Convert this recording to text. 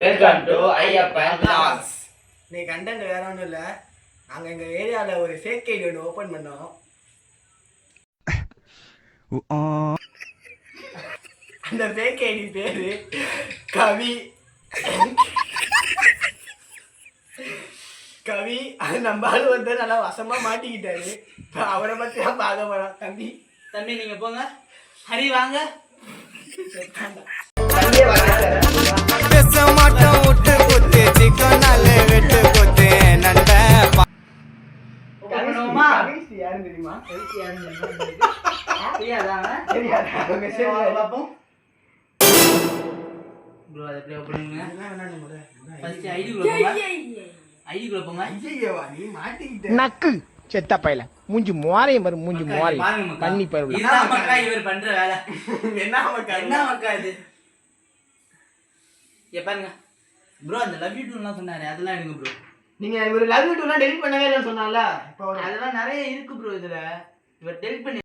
Welcome to Ayyappan vlogs. நீ content வேற ஒன்றும் இல்லை. நாங்கள் எங்கள் ஏரியாவில் ஒரு ஃபேக் ஐடி ஒன்று ஓப்பன் பண்ணோம். அந்த ஃபேக் ஐடி பேர் கவி. கவி அது நம்ம ஆள் வந்து நல்லா வசமாக மாட்டிக்கிட்டாரு. அவரை பற்றி தான் பார்க்க போகிறோம். தம்பி நீங்கள் போங்க. ஹரி வாங்க. தம்பியே வாங்க. யாரும் தெரியுமா? நக்கு செத்த பையல மூஞ்சி மோரையும் பாரு, மூஞ்சி மோரை பண்ணி பாரு. இவர் பண்ற வேலை என்ன மக்கா இது? பாருங்க ப்ரோ, அந்த லவ் யூ டூலாம் சொன்னாரு, அதெல்லாம் எடுங்க ப்ரோ. நீங்க ஒரு லவ் யூ டூலாம் டெலிட் பண்ணவே இல்லைன்னு சொன்னால, அதெல்லாம் நிறைய இருக்கு ப்ரோ. இதுல இவர் டெலிட் பண்ணி